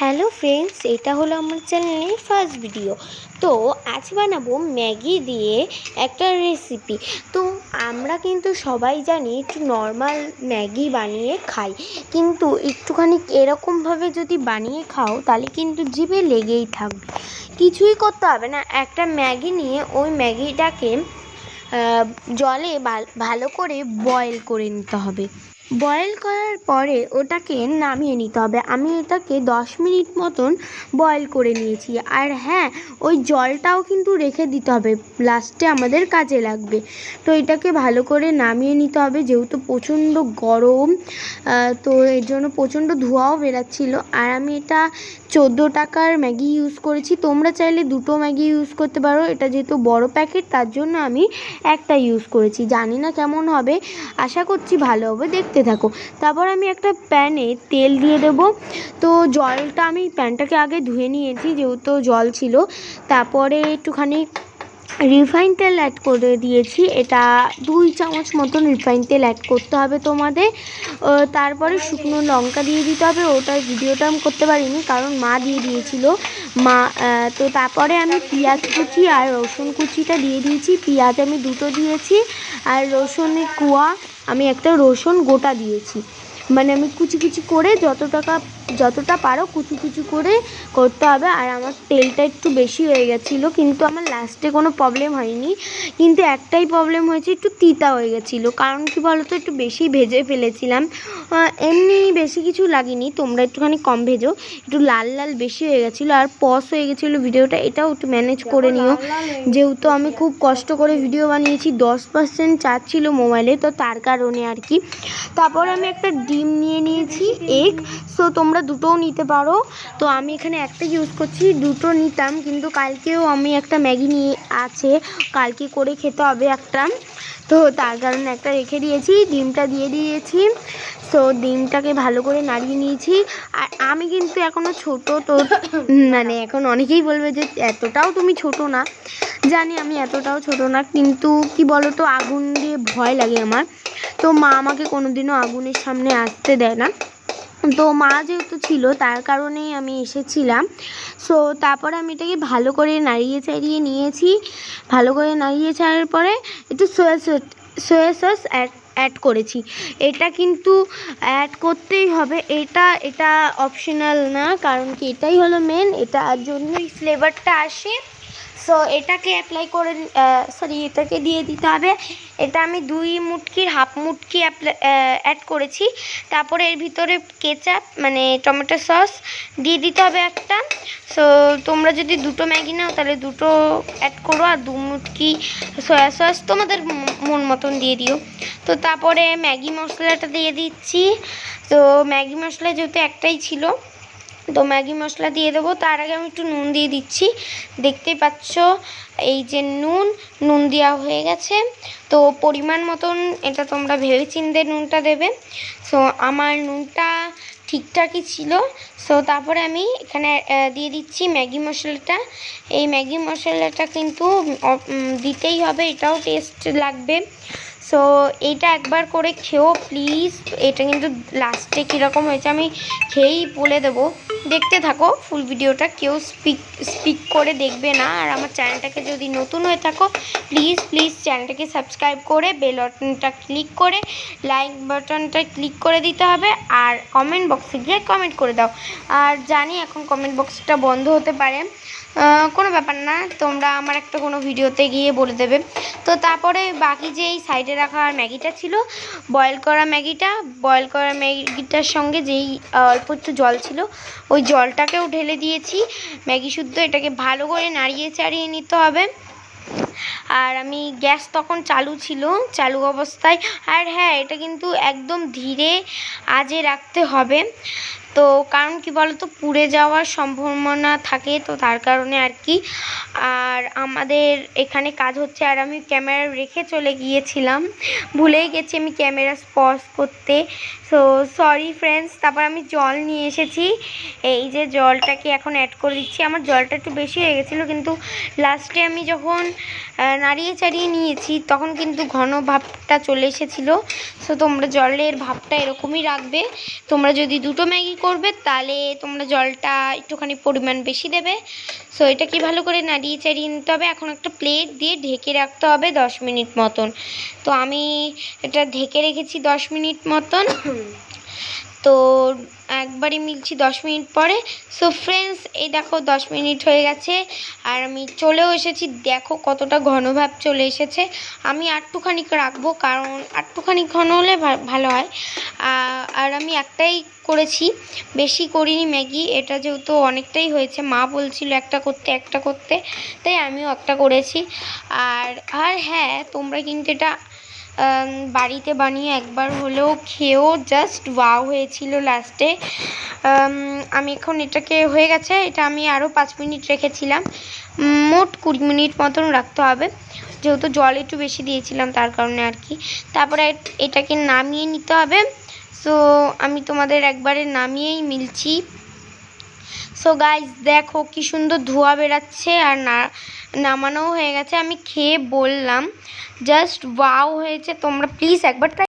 Hello friends, এটা হলো আমার চ্যানেলের ফার্স্ট ভিডিও। তো আজ বানাবো ম্যাগি দিয়ে একটা রেসিপি। তো আমরা কিন্তু সবাই জানি একটু নর্মাল ম্যাগি বানিয়ে খাই, কিন্তু একটুখানি এরকমভাবে যদি বানিয়ে খাও তাহলে কিন্তু জিভে লেগেই থাকবে। কিছুই করতে হবে না, একটা ম্যাগি নিয়ে ওই ম্যাগিটাকে জলে ভালো করে বয়েল করে নিতে হবে। বয়েল করার পরে ওটাকে নামিয়ে নিতে হবে। আমি এটাকে 10 মিনিট মতন বয়েল করে নিয়েছি। আর হ্যাঁ, ওই জলটাও কিন্তু রেখে দিতে হবে, লাস্টে আমাদের কাজে লাগবে। তো এটাকে ভালো করে নামিয়ে নিতে হবে, যেহেতু প্রচণ্ড গরম, তো এর জন্য প্রচণ্ড ধোঁয়াও বেরাচ্ছিল। আর আমি এটা 14 টাকার ম্যাগি ইউজ করেছি, তোমরা চাইলে দুটো ম্যাগি ইউজ করতে পারো। এটা যেহেতু বড় প্যাকেট তার জন্য আমি একটা ইউজ করেছি। জানি না কেমন হবে, আশা করছি ভালো হবে, দেখতে থাকো। তারপর আমি একটা প্যানে তেল দিয়ে দেব। তো জলটা আমি প্যানটাকে আগে ধুয়ে নিয়েছি, যেহেতু জল ছিল। তারপরে একটুখানি রিফাইন তেল অ্যাড করে দিয়েছি। এটা 2 চামচ মতন রিফাইন তেল অ্যাড করতে হবে তোমাদের। তারপরে শুকনো লঙ্কা দিয়ে দিতে হবে। ওটার ভিডিওটা আমি করতে পারিনি, কারণ মা দিয়ে দিয়েছিল। তো তারপরে আমি পেঁয়াজ কুচি আর রসুন কুচিটা দিয়ে দিয়েছি। পেঁয়াজ আমি দুটো দিয়েছি, আর রসুনের কোয়া আমি একটা রসুন গোটা দিয়েছি। মানে আমি কুচি কুচি করে যতটা পারো কুচি কুচি করে করতে হবে। আর আমার তেলটা একটু বেশি হয়ে গেছিলো, কিন্তু আমার লাস্টে কোনো প্রবলেম হয়নি। কিন্তু একটাই প্রবলেম হয়েছে, একটু তিতা হয়ে গেছিলো। কারণ কি বলো তো, একটু বেশি ভেজে ফেলেছিলাম। এমনি বেশি কিছু লাগেনি, তোমরা একটুখানি কম ভেজো। একটু লাল লাল বেশি হয়ে গেছিলো আর পজ হয়ে গেছিলো ভিডিওটা, এটাও একটু ম্যানেজ করে নিও। যেহেতু আমি খুব কষ্ট করে ভিডিও বানিয়েছি, 10% চার্জ ছিল মোবাইলে, তো তার কারণে আর কি। তারপর আমি একটা ডিম নিয়ে নিয়েছি, এগ। সো তোমরা দুটোও নিতে পারো, তো আমি এখানে একটা ইউজ করছি। দুটো নিতাম, কিন্তু কালকেও আমি একটা ম্যাগি নিয়ে আছে, কালকে করে খেতে হবে একটা, তো তার কারণে একটা রেখে দিয়েছি। ডিমটা দিয়ে দিয়েছি। সো ডিমটাকে ভালো করে নাড়িয়ে নিয়েছি। আর আমি কিন্তু এখনও ছোট, তো মানে এখন অনেকেই বলবে যে এতটাও তুমি ছোট না। জানি আমি এতটাও ছোট না, কিন্তু কি বলো তো, আগুন দিয়ে ভয় লাগে আমার। তো মা আমাকে কোনোদিনও আগুনের সামনে আসতে দেয় না, তো মা যেহেতু ছিল তার কারণেই আমি এসেছিলাম। সো তারপরে আমি এটাকে ভালো করে নাড়িয়ে চাড়িয়ে নিয়েছি। ভালো করে নাড়িয়ে ছাড়ার পরে একটু সোয়া সস অ্যাড করেছি। এটা কিন্তু অ্যাড করতেই হবে, এটা অপশনাল না, কারণ কি এটাই হলো মেন, এটার জন্যই ফ্লেভারটা আসে। সো এটাকে এটাকে দিয়ে দিতে হবে। এটা আমি 1/2 মুটকি অ্যাড করেছি। তারপরে এর ভিতরে কেচাপ মানে টমেটো সস দিয়ে দিতে হবে একটা। সো তোমরা যদি দুটো ম্যাগি নাও তাহলে দুটো অ্যাড করো, আর 2 মুটকি সয়া সস তোমাদের মন মতন দিয়ে দিও। তো তারপরে ম্যাগি মশলাটা দিয়ে দিচ্ছি। তো ম্যাগি মশলা যেহেতু একটাই ছিল, তো ম্যাগি মশলা দিয়ে দেবো। তার আগে আমি একটু নুন দিয়ে দিচ্ছি। দেখতেই পাচ্ছ, এই যে নুন দেওয়া হয়ে গেছে। তো পরিমাণ মতন এটা তোমরা ভেবেচিন্তে নুনটা দেবে। সো আমার নুনটা ঠিকঠাকই ছিল। সো তারপরে আমি এখানে দিয়ে দিচ্ছি ম্যাগি মশলাটা। এই ম্যাগি মশলাটা কিন্তু দিতেই হবে, এটাও টেস্ট লাগবে। সো এইটা একবার করে খেও প্লিজ। এটা কিন্তু লাস্টে কীরকম হয়েছে আমি খেয়েই বলে দেবো, দেখতে থাকো ফুল ভিডিওটা। কেউ স্পিক করে দেখবে না। আর আমার চ্যানেলটাকে যদি নতুন হয়ে থাকো, প্লিজ চ্যানেলটাকে সাবস্ক্রাইব করে বেল বাটনটা ক্লিক করে লাইক বাটনটা ক্লিক করে দিতে হবে। আর কমেন্ট বক্সে গিয়ে কমেন্ট করে দাও। আর জানি এখন কমেন্ট বক্সটা বন্ধ হতে পারে, কোনো ব্যাপার না, তোমরা আমার একটা কোনো ভিডিওতে গিয়ে বলে দেবে। তো তারপরে বাকি যেই সাইডে রাখা ম্যাগিটা ছিল, বয়েল করা ম্যাগিটার সঙ্গে যেই অল্প একটু জল ছিল, ওই জলটাকেও ঢেলে দিয়েছি ম্যাগি শুদ্ধ। এটাকে ভালো করে নাড়িয়ে চাড়িয়ে নিতে হবে। আর আমি গ্যাস তখন চালু অবস্থায়। আর হ্যাঁ, এটা কিন্তু একদম ধীরে আঁচে রাখতে হবে। তো কারণ কি বলো তো, পুড়ে যাওয়ার সম্ভাবনা থাকে, তো তার কারণে আর কি। আর আমাদের এখানে কাজ হচ্ছে, আর আমি ক্যামেরা রেখে চলে গিয়েছিলাম, ভুলেই গেছি আমি ক্যামেরা পজ করতে। So so sorry friends. তারপর আমি জল নিয়ে এসেছি, এই যে জলটাকে এখন অ্যাড করে দিচ্ছি। আমার জলটা একটু বেশি হয়ে গেছিলো, কিন্তু লাস্টে আমি যখন নাড়িয়ে চাড়িয়ে নিয়েছি তখন কিন্তু ঘন ভাবটা চলে এসেছিলো। সো তোমরা জলের ভাবটা এরকমই রাখবে। তোমরা যদি দুটো ম্যাগি করবে তাহলে তোমরা জলটা একটুখানি পরিমাণ বেশি দেবে। সো এটাকে ভালো করে নাড়িয়ে চাড়িয়ে নিতে হবে। এখন একটা প্লেট দিয়ে ঢেকে রাখতে হবে 10 মিনিট মতন। তো আমি এটা ঢেকে রেখেছি 10 মিনিট মতন। তো একবারই মিলছি 10 মিনিট পরে। সো ফ্রেন্ডস, এই দেখো 10 মিনিট হয়ে গেছে আর আমি চলেও এসেছি। দেখো কতটা ঘন ভাব চলে এসেছে। আমি আরটুখানি রাখবো, কারণ আরটুখানি ঘন হলে ভালো হয়। আর আমি একটাই করেছি, বেশি করিনি ম্যাগি। এটা যেহেতু অনেকটাই হয়েছে, মা বলছিল একটা করতে, তাই আমিও একটা করেছি। আর হ্যাঁ, তোমরা কিন্তু এটা বাড়িতে বানিয়ে একবার হলেও খেয়েও জাস্ট ওয়াও হয়েছিল লাস্টে। আমি এখন এটাকে হয়ে গেছে, এটা আমি আরও 5 মিনিট রেখেছিলাম। মোট 20 মিনিট মতন রাখতে হবে, যেহেতু জল একটু বেশি দিয়েছিলাম তার কারণে আর কি। তারপরে এটাকে নামিয়ে নিতে হবে। সো আমি তোমাদের একবারে নামিয়েই মিলছি। সো গাইজ দেখো কি সুন্দর ধোঁয়া বেরাচ্ছে, আর নামানোও হয়ে গেছে। আমি খেয়ে বললাম জাস্ট ওয়াও হয়েছে। তোমরা প্লিজ একবার